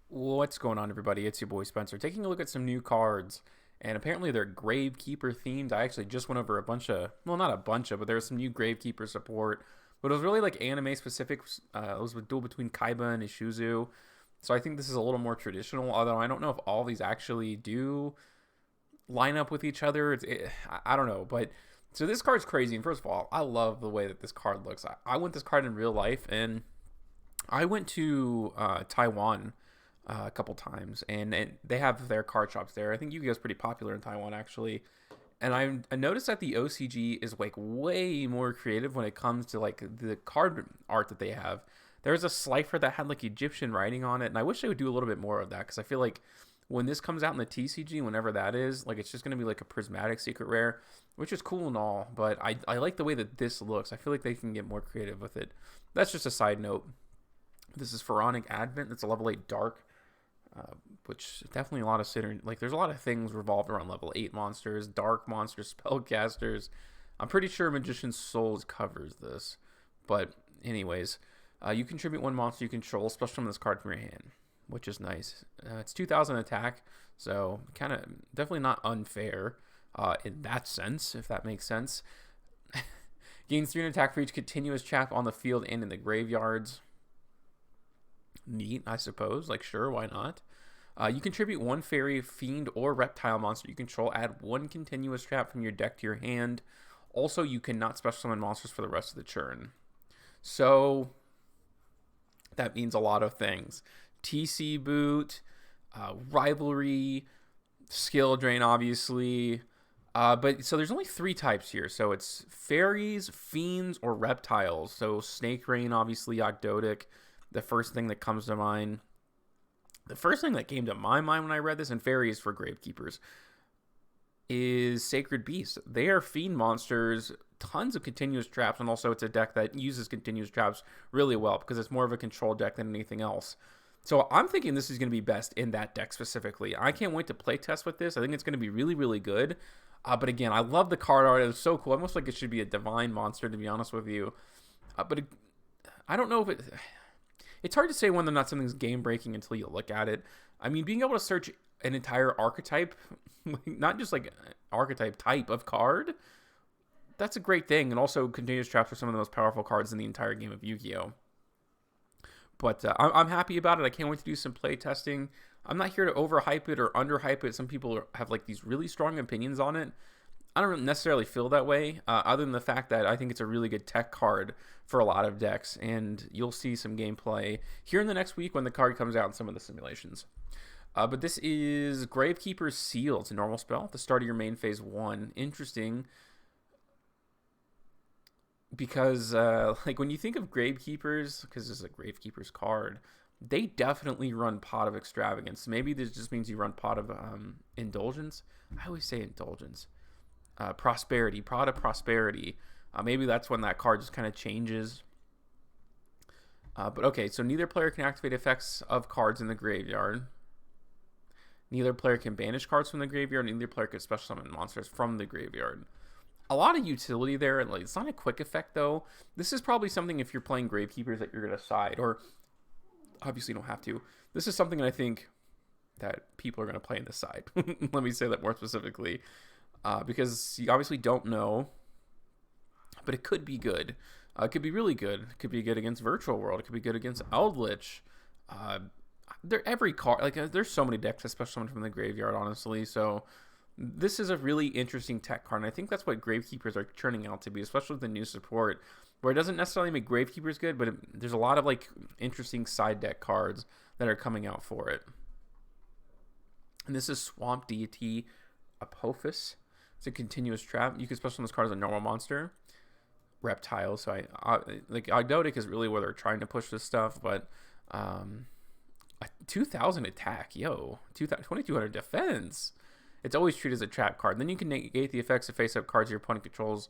What's going on, everybody? It's your boy Spencer taking a look at some new cards, and apparently they're Gravekeeper themed. I actually just went over a bunch of, well, not a bunch of, but there's some new Gravekeeper support, but it was really like anime specific. It was a duel between Kaiba and Ishizu, so I think this is a little more traditional. Although I don't know if all these actually do line up with each other. I don't know, but so this card's crazy. And first of all, I love the way that this card looks. I want this card in real life, and I went to Taiwan a couple times, and they have their card shops there. I think Yu-Gi-Oh's pretty popular in Taiwan, actually. And I noticed that the OCG is like way more creative when it comes to like the card art that they have. There was a Slifer that had like Egyptian writing on it, and I wish they would do a little bit more of that because I feel like when this comes out in the TCG, whenever that is, like it's just gonna be like a prismatic secret rare, which is cool and all. But I like the way that this looks. I feel like they can get more creative with it. That's just a side note. This is Pharaonic Advent. It's a level 8 dark, which definitely a lot of like there's a lot of things revolved around level 8 monsters, dark monsters, spellcasters. I'm pretty sure Magician's Souls covers this. But anyways, you contribute one monster you control, special summon this card from your hand, which is nice. It's 2,000 attack, so kind of definitely not unfair in that sense, if that makes sense. Gains 3 attack for each continuous trap on the field and in the graveyards. Neat, I suppose. Like, sure, why not? You contribute one fairy, fiend, or reptile monster you control. Add one continuous trap from your deck to your hand. Also, you cannot special summon monsters for the rest of the turn. So, that means a lot of things. TC boot, rivalry, skill drain, obviously. But so there's only 3 types here. So it's fairies, fiends, or reptiles. So Snake Rain, obviously, Ogdoadic. The first thing that comes to mind. The first thing that came to my mind when I read this, and fairies for Gravekeepers, is Sacred Beast. They are fiend monsters, tons of continuous traps, and also it's a deck that uses continuous traps really well because it's more of a control deck than anything else. So I'm thinking this is going to be best in that deck specifically. I can't wait to play test with this. I think it's going to be really, really good. But again, I love the card art. It's so cool. Almost like it should be a divine monster, to be honest with you. I don't know if it's hard to say whether or not something's game breaking until you look at it. I mean, being able to search an entire archetype, not just like archetype type of card, that's a great thing. And also, continuous traps are some of the most powerful cards in the entire game of Yu-Gi-Oh! But I'm happy about it. I can't wait to do some play testing. I'm not here to overhype it or underhype it. Some people have like these really strong opinions on it. I don't necessarily feel that way, other than the fact that I think it's a really good tech card for a lot of decks, and you'll see some gameplay here in the next week when the card comes out in some of the simulations. But this is Gravekeeper's Seal. It's a normal spell at the start of your main phase 1. Interesting, because like when you think of Gravekeepers, because this is a Gravekeeper's card, they definitely run Pot of Extravagance. Maybe this just means you run Pot of Indulgence. I always say Indulgence. Prosperity, Pot of Prosperity. Maybe that's when that card just kind of changes. But okay, so neither player can activate effects of cards in the graveyard. Neither player can banish cards from the graveyard. Neither player can special summon monsters from the graveyard. A lot of utility there. Like, it's not a quick effect, though. This is probably something if you're playing Gravekeepers that you're going to side. Or, obviously you don't have to. This is something I think that people are going to play in the side. Let me say that more specifically. Because you obviously don't know, but it could be good. It could be really good. It could be good against Virtual World. It could be good against Eldritch. Every card, like there's so many decks, especially from the graveyard, honestly. So this is a really interesting tech card, and I think that's what Gravekeepers are turning out to be, especially with the new support, where it doesn't necessarily make Gravekeepers good, but there's a lot of like interesting side deck cards that are coming out for it. And this is Swamp Deity Apophis. It's a continuous trap. You can special summon this card as a normal monster. Reptile. So I like Ogdoadic is really where they're trying to push this stuff, but 2,000 attack, 2,200 defense. It's always treated as a trap card. Then you can negate the effects of face-up cards your opponent controls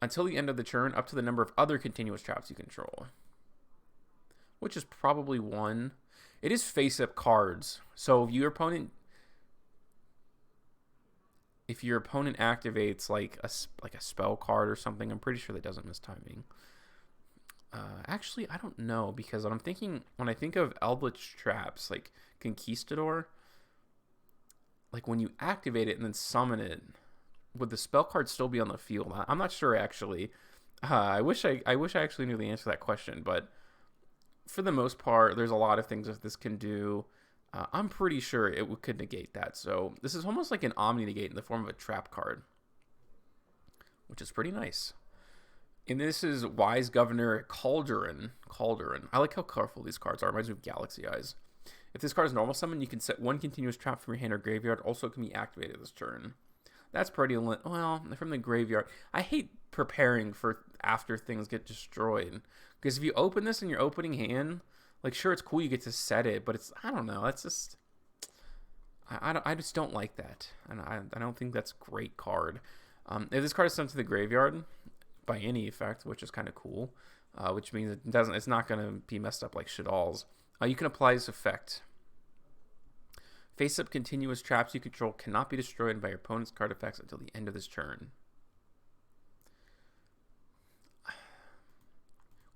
until the end of the turn, up to the number of other continuous traps you control, which is probably 1. It is face-up cards, so if your opponent activates like a spell card or something, I'm pretty sure that doesn't miss timing. Actually, I don't know, because I'm thinking, when I think of Eldritch Traps, like Conquistador, like when you activate it and then summon it, would the spell card still be on the field? I'm not sure, actually. I wish I actually knew the answer to that question, but for the most part, there's a lot of things that this can do. I'm pretty sure it could negate that. So this is almost like an Omni Negate in the form of a trap card, which is pretty nice. And this is Wise Governor Cauldron. I like how colorful these cards are. It reminds me of Galaxy Eyes. If this card is normal summon, you can set one continuous trap from your hand or graveyard. Also, it can be activated this turn. That's pretty well from the graveyard. I hate preparing for after things get destroyed, because if you open this in your opening hand, like, sure, it's cool you get to set it, but it's, I don't know, that's just, I just don't like that, and I don't think that's a great card. If this card is sent to the graveyard by any effect, which is kind of cool, which means it's not going to be messed up like Shadal's, you can apply this effect. Face-up continuous traps you control cannot be destroyed by your opponent's card effects until the end of this turn.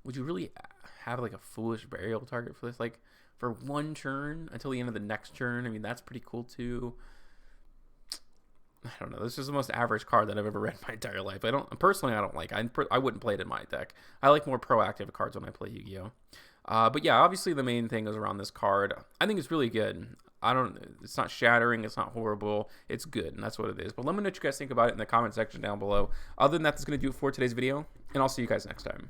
Would you really have like a foolish burial target for this? Like, for one turn until the end of the next turn? I mean, that's pretty cool too. I don't know. This is the most average card that I've ever read in my entire life. I don't like. I wouldn't play it in my deck. I like more proactive cards when I play Yu-Gi-Oh. But yeah, obviously the main thing is around this card. I think it's really good. It's not shattering, it's not horrible, it's good, and that's what it is. But let me know what you guys think about it in the comment section down below. Other than that, that's going to do it for today's video, and I'll see you guys next time.